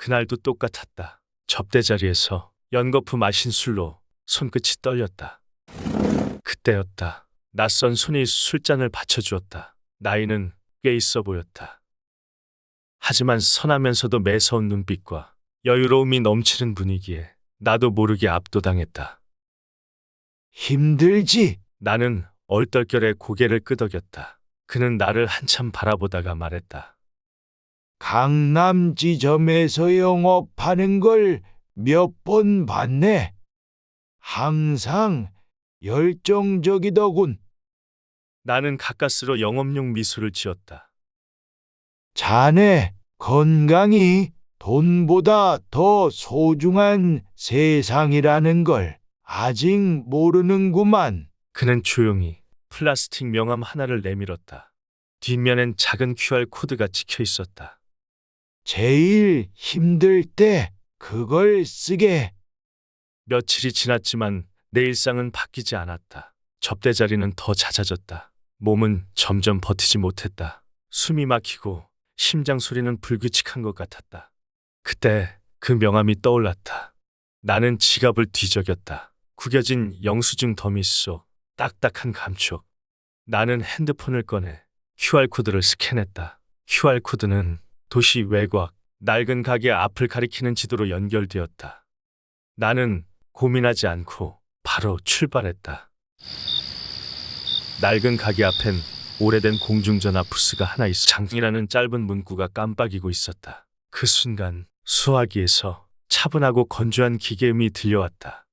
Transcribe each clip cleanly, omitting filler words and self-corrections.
그날도 똑같았다. 접대 자리에서 연거푸 마신 술로 손끝이 떨렸다. 그때였다. 낯선 손이 술잔을 받쳐주었다. 나이는 꽤 있어 보였다. 하지만 선하면서도 매서운 눈빛과 여유로움이 넘치는 분위기에 나도 모르게 압도당했다. 힘들지? 나는 얼떨결에 고개를 끄덕였다. 그는 나를 한참 바라보다가 말했다. 강남 지점에서 영업하는 걸 몇 번 봤네. 항상 열정적이더군. 나는 가까스로 영업용 미소를 지었다. 자네 건강이 돈보다 더 소중한 세상이라는 걸 아직 모르는구만. 그는 조용히 플라스틱 명함 하나를 내밀었다. 뒷면엔 작은 QR코드가 찍혀 있었다. 제일 힘들 때 그걸 쓰게. 며칠이 지났지만 내 일상은 바뀌지 않았다. 접대 자리는 더 잦아졌다. 몸은 점점 버티지 못했다. 숨이 막히고 심장 소리는 불규칙한 것 같았다. 그때 그 명함이 떠올랐다. 나는 지갑을 뒤적였다. 구겨진 영수증 더미 속 딱딱한 감촉. 나는 핸드폰을 꺼내 QR코드를 스캔했다. QR코드는 도시 외곽, 낡은 가게 앞을 가리키는 지도로 연결되었다. 나는 고민하지 않고 바로 출발했다. 낡은 가게 앞엔 오래된 공중전화 부스가 하나 있어 장이라는 짧은 문구가 깜빡이고 있었다. 그 순간 수화기에서 차분하고 건조한 기계음이 들려왔다.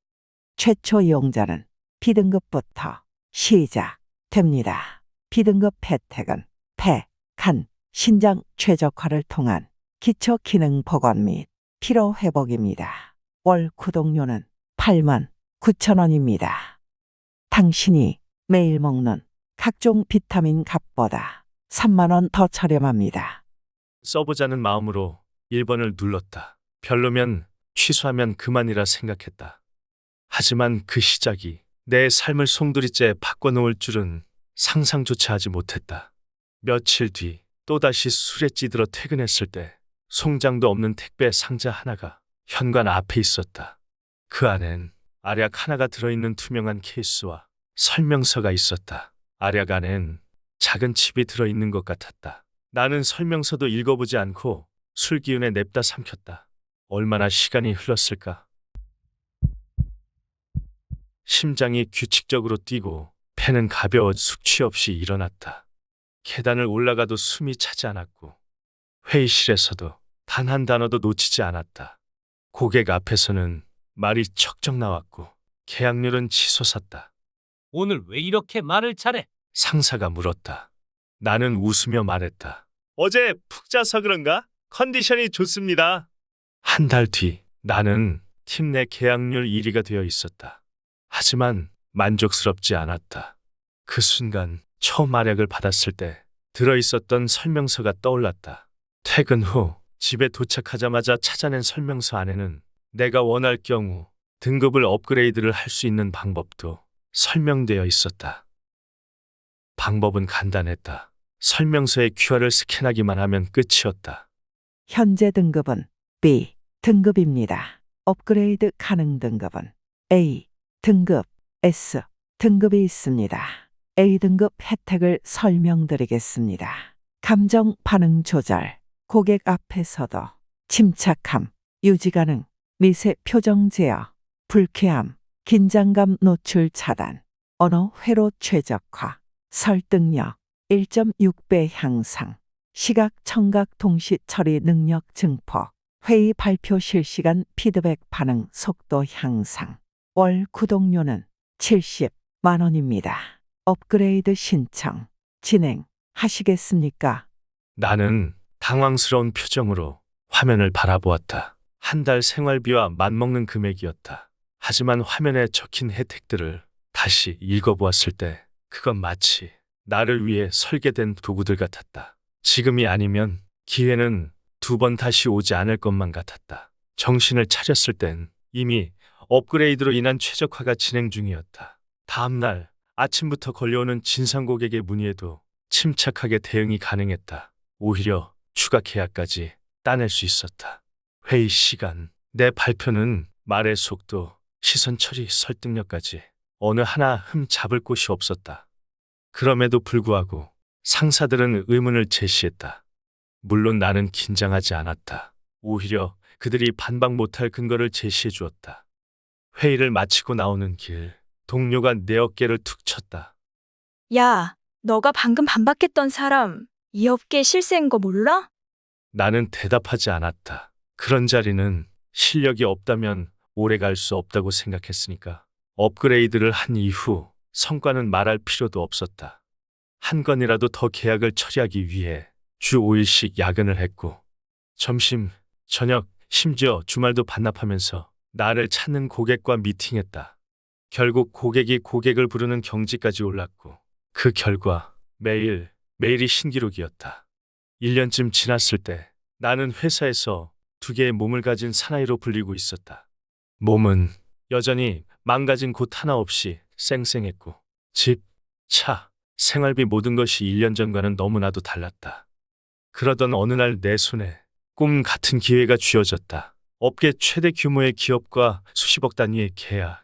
최초 이용자는 B등급부터 시작됩니다. B등급 혜택은 폐, 간, 신장 최적화를 통한 기초 기능 복원 및 피로 회복입니다. 월 구독료는 89,000원입니다. 당신이 매일 먹는 각종 비타민 값보다 3만 원 더 저렴합니다. 써보자는 마음으로 1번을 눌렀다. 별로면 취소하면 그만이라 생각했다. 하지만 그 시작이 내 삶을 송두리째 바꿔놓을 줄은 상상조차 하지 못했다. 며칠 뒤 또다시 술에 찌들어 퇴근했을 때 송장도 없는 택배 상자 하나가 현관 앞에 있었다. 그 안엔 알약 하나가 들어있는 투명한 케이스와 설명서가 있었다. 알약 안엔 작은 칩이 들어있는 것 같았다. 나는 설명서도 읽어보지 않고 술 기운에 냅다 삼켰다. 얼마나 시간이 흘렀을까? 심장이 규칙적으로 뛰고 폐는 가벼워 숙취 없이 일어났다. 계단을 올라가도 숨이 차지 않았고 회의실에서도 단 한 단어도 놓치지 않았다. 고객 앞에서는 말이 척척 나왔고 계약률은 치솟았다. 오늘 왜 이렇게 말을 잘해? 상사가 물었다. 나는 웃으며 말했다. 어제 푹 자서 그런가? 컨디션이 좋습니다. 한 달 뒤 나는 팀 내 계약률 1위가 되어 있었다. 하지만 만족스럽지 않았다. 그 순간 처음 알약을 받았을 때 들어있었던 설명서가 떠올랐다. 퇴근 후 집에 도착하자마자 찾아낸 설명서 안에는 내가 원할 경우 등급을 업그레이드를 할 수 있는 방법도 설명되어 있었다. 방법은 간단했다. 설명서의 QR을 스캔하기만 하면 끝이었다. 현재 등급은 B 등급입니다. 업그레이드 가능 등급은 A 등급, S 등급이 있습니다. A 등급 혜택을 설명드리겠습니다. 감정 반응 조절, 고객 앞에서도 침착함, 유지 가능, 미세 표정 제어, 불쾌함, 긴장감 노출 차단, 언어 회로 최적화, 설득력 1.6배 향상, 시각 청각 동시 처리 능력 증폭, 회의 발표 실시간 피드백 반응 속도 향상. 월 구독료는 70만 원입니다. 업그레이드 신청 진행하시겠습니까? 나는 당황스러운 표정으로 화면을 바라보았다. 한 달 생활비와 맞먹는 금액이었다. 하지만 화면에 적힌 혜택들을 다시 읽어보았을 때 그건 마치 나를 위해 설계된 도구들 같았다. 지금이 아니면 기회는 두 번 다시 오지 않을 것만 같았다. 정신을 차렸을 땐 이미 업그레이드로 인한 최적화가 진행 중이었다. 다음 날 아침부터 걸려오는 진상 고객의 문의에도 침착하게 대응이 가능했다. 오히려 추가 계약까지 따낼 수 있었다. 회의 시간, 내 발표는 말의 속도, 시선 처리, 설득력까지 어느 하나 흠 잡을 곳이 없었다. 그럼에도 불구하고 상사들은 의문을 제시했다. 물론 나는 긴장하지 않았다. 오히려 그들이 반박 못할 근거를 제시해 주었다. 회의를 마치고 나오는 길, 동료가 내 어깨를 툭 쳤다. 야, 너가 방금 반박했던 사람, 이 업계 실세인 거 몰라? 나는 대답하지 않았다. 그런 자리는 실력이 없다면 오래 갈 수 없다고 생각했으니까. 업그레이드를 한 이후 성과는 말할 필요도 없었다. 한 건이라도 더 계약을 처리하기 위해 주 5일씩 야근을 했고, 점심, 저녁, 심지어 주말도 반납하면서 나를 찾는 고객과 미팅했다. 결국 고객이 고객을 부르는 경지까지 올랐고, 그 결과 매일이 신기록이었다. 1년쯤 지났을 때 나는 회사에서 두 개의 몸을 가진 사나이로 불리고 있었다. 몸은 여전히 망가진 곳 하나 없이 쌩쌩했고, 집, 차, 생활비 모든 것이 1년 전과는 너무나도 달랐다. 그러던 어느 날 내 손에 꿈 같은 기회가 쥐어졌다. 업계 최대 규모의 기업과 수십억 단위의 계약.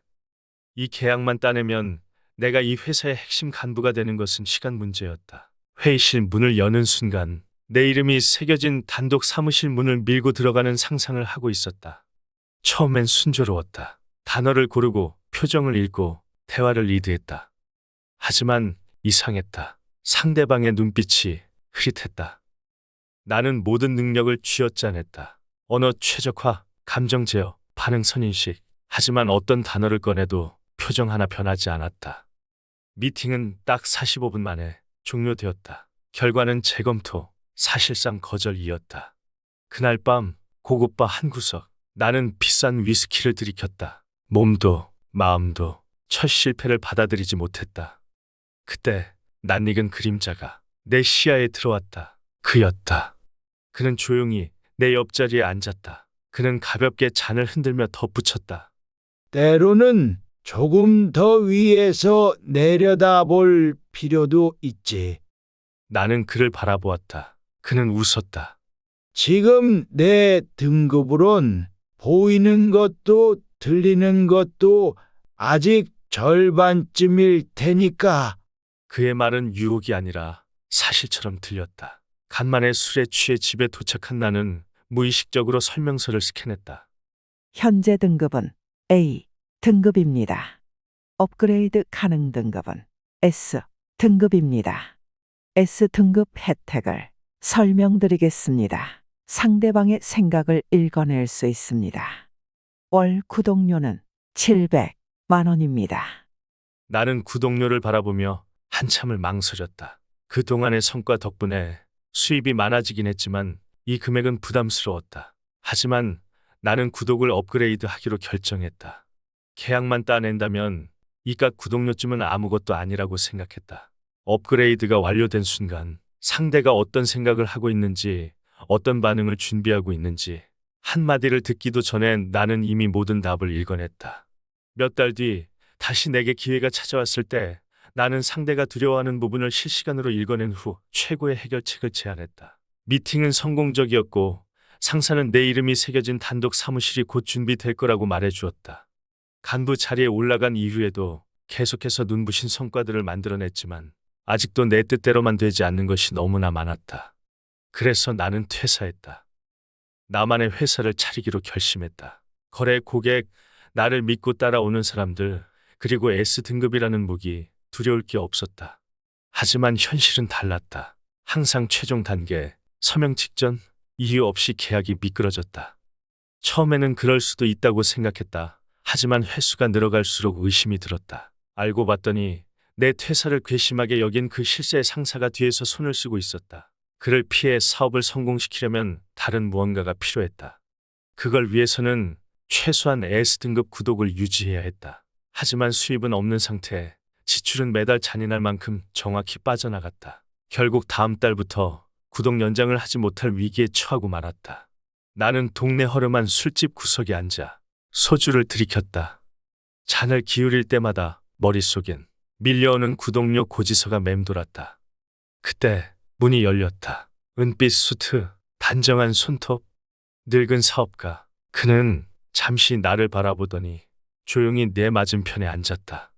이 계약만 따내면 내가 이 회사의 핵심 간부가 되는 것은 시간 문제였다. 회의실 문을 여는 순간 내 이름이 새겨진 단독 사무실 문을 밀고 들어가는 상상을 하고 있었다. 처음엔 순조로웠다. 단어를 고르고 표정을 읽고 대화를 리드했다. 하지만 이상했다. 상대방의 눈빛이 흐릿했다. 나는 모든 능력을 쥐어짜냈다. 언어 최적화, 감정 제어, 반응 선인식. 하지만 어떤 단어를 꺼내도 표정 하나 변하지 않았다. 미팅은 딱 45분 만에 종료되었다. 결과는 재검토, 사실상 거절이었다. 그날 밤 고급바 한 구석, 나는 비싼 위스키를 들이켰다. 몸도 마음도 첫 실패를 받아들이지 못했다. 그때 낯익은 그림자가 내 시야에 들어왔다. 그였다. 그는 조용히 내 옆자리에 앉았다. 그는 가볍게 잔을 흔들며 덧붙였다. 때로는 조금 더 위에서 내려다볼 필요도 있지. 나는 그를 바라보았다. 그는 웃었다. 지금 내 등급으론 보이는 것도 들리는 것도 아직 절반쯤일 테니까. 그의 말은 유혹이 아니라 사실처럼 들렸다. 간만에 술에 취해 집에 도착한 나는 무의식적으로 설명서를 스캔했다. 현재 등급은 A 등급입니다. 업그레이드 가능 등급은 S 등급입니다. S 등급 혜택을 설명드리겠습니다. 상대방의 생각을 읽어낼 수 있습니다. 월 구독료는 700만 원입니다. 나는 구독료를 바라보며 한참을 망설였다. 그동안의 성과 덕분에 수입이 많아지긴 했지만 이 금액은 부담스러웠다. 하지만 나는 구독을 업그레이드 하기로 결정했다. 계약만 따낸다면 이깟 구독료쯤은 아무것도 아니라고 생각했다. 업그레이드가 완료된 순간 상대가 어떤 생각을 하고 있는지, 어떤 반응을 준비하고 있는지 한마디를 듣기도 전에 나는 이미 모든 답을 읽어냈다. 몇 달 뒤 다시 내게 기회가 찾아왔을 때 나는 상대가 두려워하는 부분을 실시간으로 읽어낸 후 최고의 해결책을 제안했다. 미팅은 성공적이었고 상사는 내 이름이 새겨진 단독 사무실이 곧 준비될 거라고 말해주었다. 간부 자리에 올라간 이후에도 계속해서 눈부신 성과들을 만들어냈지만 아직도 내 뜻대로만 되지 않는 것이 너무나 많았다. 그래서 나는 퇴사했다. 나만의 회사를 차리기로 결심했다. 거래 고객, 나를 믿고 따라오는 사람들, 그리고 S등급이라는 무기, 두려울 게 없었다. 하지만 현실은 달랐다. 항상 최종 단계, 서명 직전, 이유 없이 계약이 미끄러졌다. 처음에는 그럴 수도 있다고 생각했다. 하지만 횟수가 늘어갈수록 의심이 들었다. 알고 봤더니 내 퇴사를 괘씸하게 여긴 그 실세 상사가 뒤에서 손을 쓰고 있었다. 그를 피해 사업을 성공시키려면 다른 무언가가 필요했다. 그걸 위해서는 최소한 S등급 구독을 유지해야 했다. 하지만 수입은 없는 상태에 지출은 매달 잔인할 만큼 정확히 빠져나갔다. 결국 다음 달부터 구독 연장을 하지 못할 위기에 처하고 말았다. 나는 동네 허름한 술집 구석에 앉아 소주를 들이켰다. 잔을 기울일 때마다 머릿속엔 밀려오는 구독료 고지서가 맴돌았다. 그때 문이 열렸다. 은빛 수트, 단정한 손톱. 늙은 사업가. 그는 잠시 나를 바라보더니 조용히 내 맞은편에 앉았다.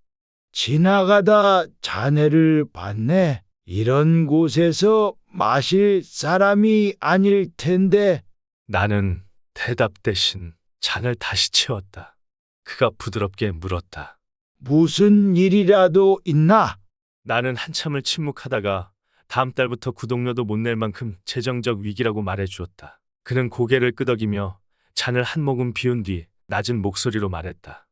지나가다 자네를 봤네. 이런 곳에서 마실 사람이 아닐 텐데. 나는 대답 대신 잔을 다시 채웠다. 그가 부드럽게 물었다. 무슨 일이라도 있나? 나는 한참을 침묵하다가 다음 달부터 구독료도 못 낼 만큼 재정적 위기라고 말해주었다. 그는 고개를 끄덕이며 잔을 한 모금 비운 뒤 낮은 목소리로 말했다.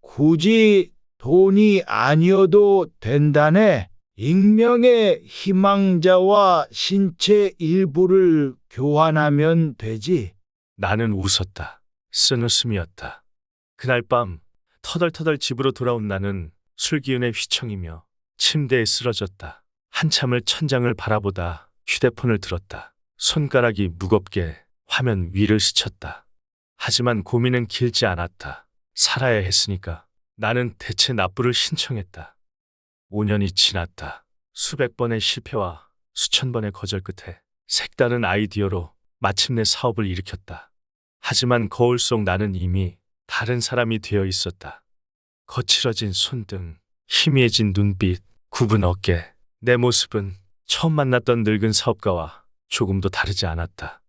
굳이 돈이 아니어도 된다네. 익명의 희망자와 신체 일부를 교환하면 되지. 나는 웃었다. 쓴웃음이었다. 그날 밤 터덜터덜 집으로 돌아온 나는 술기운에 휘청이며 침대에 쓰러졌다. 한참을 천장을 바라보다 휴대폰을 들었다. 손가락이 무겁게 화면 위를 스쳤다. 하지만 고민은 길지 않았다. 살아야 했으니까. 나는 대체 납부를 신청했다. 5년이 지났다. 수백 번의 실패와 수천 번의 거절 끝에 색다른 아이디어로 마침내 사업을 일으켰다. 하지만 거울 속 나는 이미 다른 사람이 되어 있었다. 거칠어진 손등, 희미해진 눈빛, 굽은 어깨. 내 모습은 처음 만났던 늙은 사업가와 조금도 다르지 않았다.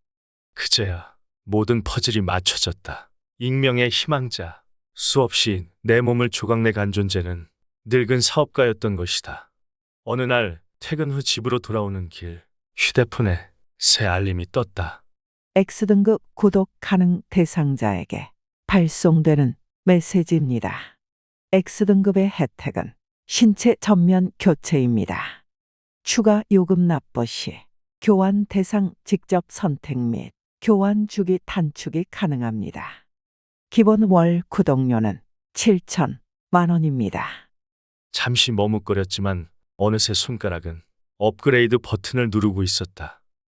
그제야 모든 퍼즐이 맞춰졌다. 익명의 희망자, 수없이 내 몸을 조각내 간 존재는 늙은 사업가였던 것이다. 어느 날 퇴근 후 집으로 돌아오는 길, 휴대폰에 새 알림이 떴다. X등급 구독 가능 대상자에게 발송되는 메시지입니다. X등급의 혜택은 신체 전면 교체입니다. 추가 요금 납부 시 교환 대상 직접 선택 및 교환 주기 단축이 가능합니다. 기본 월 구독료는 7,000만 원입니다. 잠시 머뭇거렸지만 어느새 손가락은 업그레이드 버튼을 누르고 있었다.